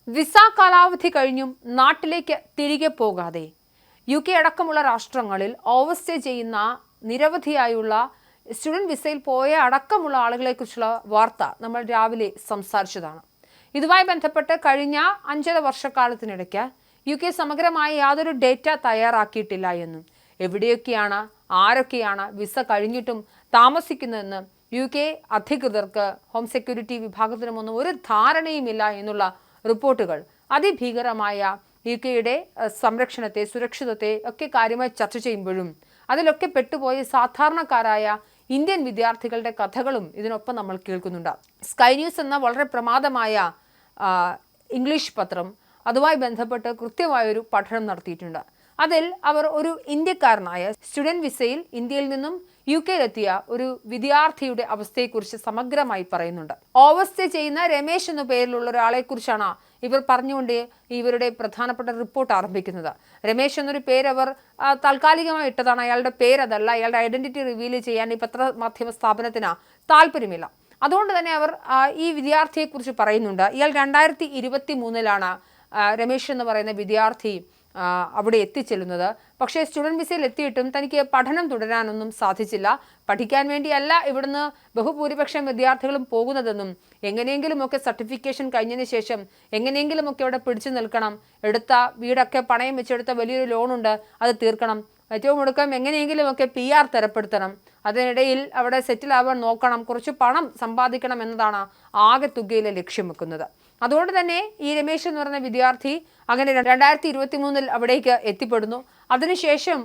Visa കാലാവധി കഴിഞ്ഞും നാട്ടിലേക്ക് തിരികെ പോകാതെ UK അടക്കമുള്ള രാഷ്ട്രങ്ങളിൽ ഓവർസ്റ്റേ ചെയ്യുന്ന നിരവധിയായുള്ള സ്റ്റുഡൻറ് വിസയിൽ പോയ അടക്കമുള്ള ആളുകളെക്കുറിച്ചുള്ള വാർത്ത നമ്മൾ രാവിലെ സംസാരിച്ചതാണ്. ഇതുമായി ബന്ധപ്പെട്ട് കഴിഞ്ഞ 5.5 വർഷക്കാലത്തിനിടയ്ക്ക് UK സമഗ്രമായ യാതൊരു ഡേറ്റ തയ്യാറാക്കിയിട്ടില്ല എന്നും എവിടെയൊക്കെയാണ് ആരൊക്കെയാണ് വിസ കഴിഞ്ഞിട്ടും താമസിക്കുന്നതെന്ന് UK അധികൃതർക്ക് ഹോം സെക്യൂരിറ്റി വിഭാഗത്തിനുമൊന്നും ഒരു ധാരണയുമില്ല എന്നുള്ള റിപ്പോർട്ടുകൾ അതിഭീകരമായ UKയുടെ സംരക്ഷണത്തെ സുരക്ഷിതത്തെ ഒക്കെ കാര്യമായി ചർച്ച ചെയ്യുമ്പോഴും അതിലൊക്കെ പെട്ടുപോയ സാധാരണക്കാരായ ഇന്ത്യൻ വിദ്യാർത്ഥികളുടെ കഥകളും ഇതിനൊപ്പം നമ്മൾ കേൾക്കുന്നുണ്ട്. സ്കൈ ന്യൂസ് എന്ന വളരെ പ്രമാദമായ ഇംഗ്ലീഷ് പത്രം അതുമായി ബന്ധപ്പെട്ട് കൃത്യമായൊരു പഠനം നടത്തിയിട്ടുണ്ട്. അതിൽ അവർ ഒരു ഇന്ത്യക്കാരനായ സ്റ്റുഡൻറ് വിസയിൽ ഇന്ത്യയിൽ നിന്നും UKയിലെത്തിയ ഒരു വിദ്യാർത്ഥിയുടെ അവസ്ഥയെക്കുറിച്ച് സമഗ്രമായി പറയുന്നുണ്ട്. ഓവർസ്റ്റേ ചെയ്യുന്ന രമേശ് എന്ന പേരിലുള്ള ഒരാളെ കുറിച്ചാണ് ഇവർ പറഞ്ഞുകൊണ്ട് ഇവരുടെ പ്രധാനപ്പെട്ട റിപ്പോർട്ട് ആരംഭിക്കുന്നത്. രമേശ് എന്നൊരു പേര് അവർ താൽക്കാലികമായി ഇട്ടതാണ്. അയാളുടെ പേരതല്ല. അയാളുടെ ഐഡന്റിറ്റി റിവീൽ ചെയ്യാൻ ഈ പത്രമാധ്യമ സ്ഥാപനത്തിന് താല്പര്യമില്ല. അതുകൊണ്ട് തന്നെ അവർ ഈ വിദ്യാർത്ഥിയെക്കുറിച്ച് പറയുന്നുണ്ട്. ഇയാൾ 2023 രമേശ് എന്ന് പറയുന്ന വിദ്യാർത്ഥി അവിടെ എത്തിച്ചെല്ലുന്നത്. പക്ഷേ സ്റ്റുഡൻറ് വിസയിൽ എത്തിയിട്ടും തനിക്ക് പഠനം തുടരാനൊന്നും സാധിച്ചില്ല. പഠിക്കാൻ വേണ്ടിയല്ല ഇവിടുന്ന് ബഹുഭൂരിപക്ഷം വിദ്യാർത്ഥികളും പോകുന്നതെന്നും എങ്ങനെയെങ്കിലുമൊക്കെ സർട്ടിഫിക്കേഷൻ കഴിഞ്ഞതിന് ശേഷം എങ്ങനെയെങ്കിലുമൊക്കെ അവിടെ പിടിച്ചു നിൽക്കണം, എടുത്ത വീടൊക്കെ പണയം വെച്ചെടുത്ത വലിയൊരു ലോണുണ്ട്, അത് തീർക്കണം, ഏറ്റവും ഒടുക്കം എങ്ങനെയെങ്കിലുമൊക്കെ PR തരപ്പെടുത്തണം, അതിനിടയിൽ അവിടെ സെറ്റിൽ ആവാൻ നോക്കണം, കുറച്ച് പണം സമ്പാദിക്കണം എന്നതാണ് ആകെ തുകയിലെ ലക്ഷ്യം വെക്കുന്നത്. അതുകൊണ്ട് തന്നെ ഈ രമേശ് എന്ന് പറയുന്ന വിദ്യാർത്ഥി അങ്ങനെ 2023 അവിടേക്ക് എത്തിപ്പെടുന്നു. അതിനുശേഷം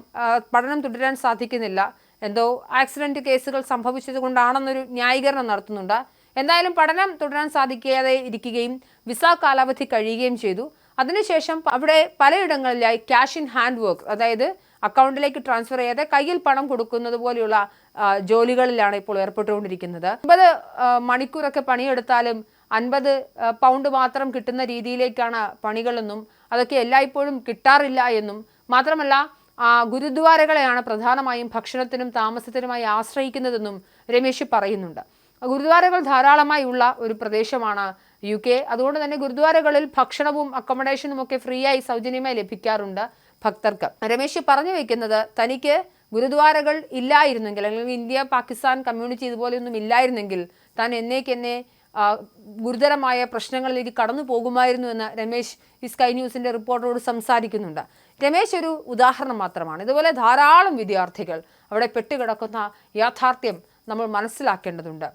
പഠനം തുടരാൻ സാധിക്കുന്നില്ല. എന്തോ ആക്സിഡന്റ് കേസുകൾ സംഭവിച്ചത് കൊണ്ടാണെന്നൊരു ന്യായീകരണം നടത്തുന്നുണ്ട്. എന്തായാലും പഠനം തുടരാൻ സാധിക്കാതെ ഇരിക്കുകയും വിസ കാലാവധി കഴിയുകയും ചെയ്തു. അതിനുശേഷം അവിടെ പലയിടങ്ങളിലായി ക്യാഷ് ഇൻ ഹാൻഡ് വർക്ക്, അതായത് അക്കൗണ്ടിലേക്ക് ട്രാൻസ്ഫർ ചെയ്യാതെ കയ്യിൽ പണം കൊടുക്കുന്നത് പോലെയുള്ള ജോലികളിലാണ് ഇപ്പോൾ ഏർപ്പെട്ടുകൊണ്ടിരിക്കുന്നത്. 50 മണിക്കൂറൊക്കെ പണിയെടുത്താലും 50 പൗണ്ട് മാത്രം കിട്ടുന്ന രീതിയിലേക്കാണ് പണികളെന്നും അതൊക്കെ എല്ലായ്പ്പോഴും കിട്ടാറില്ല എന്നും മാത്രമല്ല ഗുരുദ്വാരകളെയാണ് പ്രധാനമായും ഭക്ഷണത്തിനും താമസത്തിനുമായി ആശ്രയിക്കുന്നതെന്നും രമേശ് പറയുന്നുണ്ട്. ഗുരുദ്വാരകൾ ധാരാളമായി ഉള്ള ഒരു പ്രദേശമാണ് UK. അതുകൊണ്ട് തന്നെ ഗുരുദ്വാരകളിൽ ഭക്ഷണവും അക്കോമഡേഷനും ഒക്കെ ഫ്രീ ആയി സൗജന്യമായി ലഭിക്കാറുണ്ട് ഭക്തർക്ക്. രമേശ് പറഞ്ഞു വെക്കുന്നത് തനിക്ക് ഗുരുദ്വാരകൾ ഇല്ലായിരുന്നെങ്കിൽ, അല്ലെങ്കിൽ ഇന്ത്യ പാകിസ്ഥാൻ കമ്മ്യൂണിറ്റി ഇതുപോലെയൊന്നും ഇല്ലായിരുന്നെങ്കിൽ താൻ എന്നേക്കെന്നെ ഗുരുതരമായ പ്രശ്നങ്ങളിലേക്ക് കടന്നു പോകുമായിരുന്നു എന്ന് രമേശ് ഈ സ്കൈ ന്യൂസിന്റെ റിപ്പോർട്ടറോട് സംസാരിക്കുന്നുണ്ട്. രമേശ് ഒരു ഉദാഹരണം മാത്രമാണ്. ഇതുപോലെ ധാരാളം വിദ്യാർത്ഥികൾ അവിടെ പെട്ടുകിടക്കുന്ന യാഥാർത്ഥ്യം നമ്മൾ മനസ്സിലാക്കേണ്ടതുണ്ട്.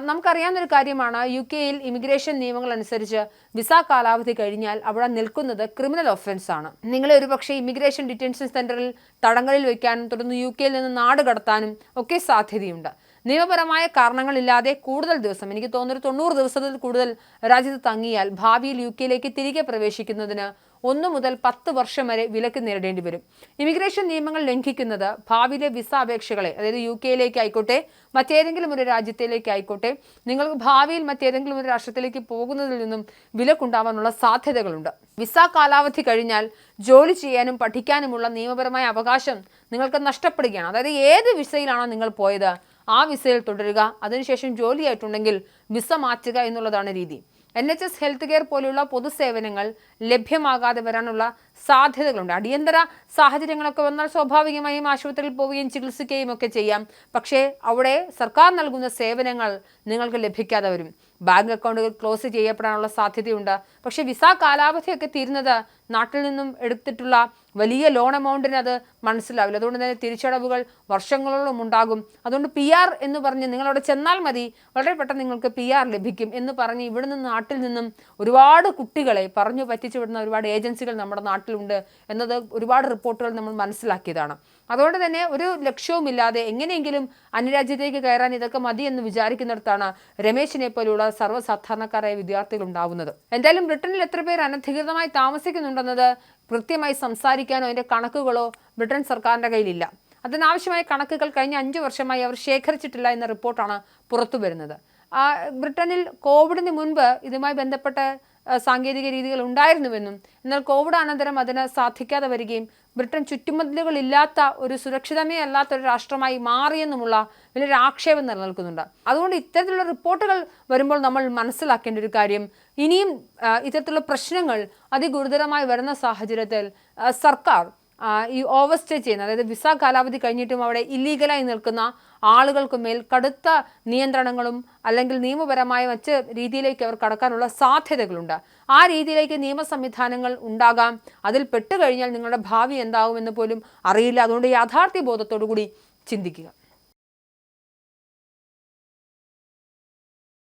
നമുക്കറിയാവുന്നൊരു കാര്യമാണ്, UK-യിൽ ഇമിഗ്രേഷൻ നിയമങ്ങൾ അനുസരിച്ച് വിസ കാലാവധി കഴിഞ്ഞാൽ അവിടെ നിൽക്കുന്നത് ക്രിമിനൽ ഒഫൻസ് ആണ്. നിങ്ങളെ ഒരുപക്ഷെ ഇമിഗ്രേഷൻ ഡിറ്റൻഷൻ സെന്ററിൽ തടങ്കലിൽ വയ്ക്കാനും തുടർന്ന് UK-യിൽ നിന്ന് നാട് കടത്താനും ഒക്കെ സാധ്യതയുണ്ട്. നിയമപരമായ കാരണങ്ങളില്ലാതെ കൂടുതൽ ദിവസം, എനിക്ക് തോന്നുന്നു 90 ദിവസത്തിൽ കൂടുതൽ രാജ്യത്ത് തങ്ങിയാൽ ഭാവിയിൽ UK-യിലേക്ക് തിരികെ പ്രവേശിക്കുന്നതിന് 1 മുതൽ 10 വർഷം വരെ വിലക്ക് നേരിടേണ്ടി വരും. ഇമിഗ്രേഷൻ നിയമങ്ങൾ ലംഘിക്കുന്നത് ഭാവിയിലെ വിസ അപേക്ഷകളെ, അതായത് UK-യിലേക്ക് ആയിക്കോട്ടെ മറ്റേതെങ്കിലും ഒരു രാജ്യത്തിലേക്ക് ആയിക്കോട്ടെ, നിങ്ങൾക്ക് ഭാവിയിൽ മറ്റേതെങ്കിലും ഒരു രാഷ്ട്രത്തിലേക്ക് പോകുന്നതിൽ നിന്നും വിലക്കുണ്ടാവാനുള്ള സാധ്യതകളുണ്ട്. വിസ കാലാവധി കഴിഞ്ഞാൽ ജോലി ചെയ്യാനും പഠിക്കാനുമുള്ള നിയമപരമായ അവകാശം നിങ്ങൾക്ക് നഷ്ടപ്പെടുകയാണ്. അതായത് ഏത് വിസയിലാണോ നിങ്ങൾ പോയത് ആ വിസയിൽ തുടരുക, അതിനുശേഷം ജോലിയായിട്ടുണ്ടെങ്കിൽ വിസ മാറ്റുക എന്നുള്ളതാണ് രീതി. NHS ഹെൽത്ത് കെയർ പോലെയുള്ള പൊതുസേവനങ്ങൾ ലഭ്യമാകാതെ വരാനുള്ള സാധ്യതകളുണ്ട്. അടിയന്തര സാഹചര്യങ്ങളൊക്കെ വന്നാൽ സ്വാഭാവികമായും ആശുപത്രിയിൽ പോവുകയും ചികിത്സിക്കുകയും ഒക്കെ ചെയ്യാം. പക്ഷേ അവിടെ സർക്കാർ നൽകുന്ന സേവനങ്ങൾ നിങ്ങൾക്ക് ലഭിക്കാതെ വരും. ബാങ്ക് അക്കൗണ്ടുകൾ ക്ലോസ് ചെയ്യപ്പെടാനുള്ള സാധ്യതയുണ്ട്. പക്ഷേ വിസ കാലാവധിയൊക്കെ തീരുന്നത് നാട്ടിൽ നിന്നും എടുത്തിട്ടുള്ള വലിയ ലോൺ എമൗണ്ടിന് അത് മനസ്സിലാവില്ല. അതുകൊണ്ട് തന്നെ തിരിച്ചടവുകൾ വർഷങ്ങളോളം ഉണ്ടാകും. അതുകൊണ്ട് PR എന്ന് പറഞ്ഞ് നിങ്ങളവിടെ ചെന്നാൽ മതി, വളരെ പെട്ടെന്ന് നിങ്ങൾക്ക് PR ലഭിക്കും എന്ന് പറഞ്ഞ് ഇവിടെ നിന്ന് നാട്ടിൽ നിന്നും ഒരുപാട് കുട്ടികളെ പറഞ്ഞു പറ്റിച്ചു വിടുന്ന ഒരുപാട് ഏജൻസികൾ നമ്മുടെ നാട്ടിലുണ്ട് എന്നത് ഒരുപാട് റിപ്പോർട്ടുകൾ നമ്മൾ മനസ്സിലാക്കിയതാണ്. അതുകൊണ്ട് തന്നെ ഒരു ലക്ഷ്യവുമില്ലാതെ എങ്ങനെയെങ്കിലും അന്യരാജ്യത്തേക്ക് കയറാൻ ഇതൊക്കെ മതി എന്ന് വിചാരിക്കുന്നിടത്താണ് രമേശിനെ പോലുള്ള സർവ്വസാധാരണക്കാരായ വിദ്യാർത്ഥികൾ ഉണ്ടാവുന്നത്. എന്തായാലും ബ്രിട്ടനിൽ എത്ര പേർ അനധികൃതമായി താമസിക്കുന്നുണ്ടെന്നത് കൃത്യമായി സംസാരിക്കാനോ അതിൻ്റെ കണക്കുകളോ ബ്രിട്ടൻ സർക്കാരിൻ്റെ കയ്യിലില്ല. അതിനാവശ്യമായ കണക്കുകൾ കഴിഞ്ഞ 5 വർഷമായി അവർ ശേഖരിച്ചിട്ടില്ല എന്ന റിപ്പോർട്ടാണ് പുറത്തു വരുന്നത്. ബ്രിട്ടനിൽ കോവിഡിന് മുൻപ് ഇതുമായി ബന്ധപ്പെട്ട സാങ്കേതിക രീതികൾ ഉണ്ടായിരുന്നുവെന്നും എന്നാൽ കോവിഡ് അനന്തരം അതിന് സാധിക്കാതെ വരികയും ബ്രിട്ടൻ ചുറ്റുമതിലുകളില്ലാത്ത ഒരു സുരക്ഷിതമേ അല്ലാത്ത ഒരു രാഷ്ട്രമായി മാറിയെന്നുമുള്ള വലിയൊരു ആക്ഷേപം നിലനിൽക്കുന്നുണ്ട്. അതുകൊണ്ട് ഇത്തരത്തിലുള്ള റിപ്പോർട്ടുകൾ വരുമ്പോൾ നമ്മൾ മനസ്സിലാക്കേണ്ട ഒരു കാര്യം, ഇനിയും ഇത്തരത്തിലുള്ള പ്രശ്നങ്ങൾ അതിഗുരുതരമായി വരുന്ന സാഹചര്യത്തിൽ സർക്കാർ ഈ ഓവർസ്റ്റേ ചെയ്യുന്ന, അതായത് വിസ കാലാവധി കഴിഞ്ഞിട്ടും അവിടെ ഇല്ലീഗലായി നിൽക്കുന്ന ആളുകൾക്ക് മേൽ കടുത്ത നിയന്ത്രണങ്ങളും അല്ലെങ്കിൽ നിയമപരമായ മറ്റ് രീതിയിലേക്ക് അവർ കടക്കാനുള്ള സാധ്യതകളുണ്ട്. ആ രീതിയിലേക്ക് നിയമ സംവിധാനങ്ങൾ ഉണ്ടാകാം. അതിൽ പെട്ടുകഴിഞ്ഞാൽ നിങ്ങളുടെ ഭാവി എന്താകുമെന്ന് പോലും അറിയില്ല. അതുകൊണ്ട് യാഥാർത്ഥ്യ ബോധത്തോടു കൂടി ചിന്തിക്കുക.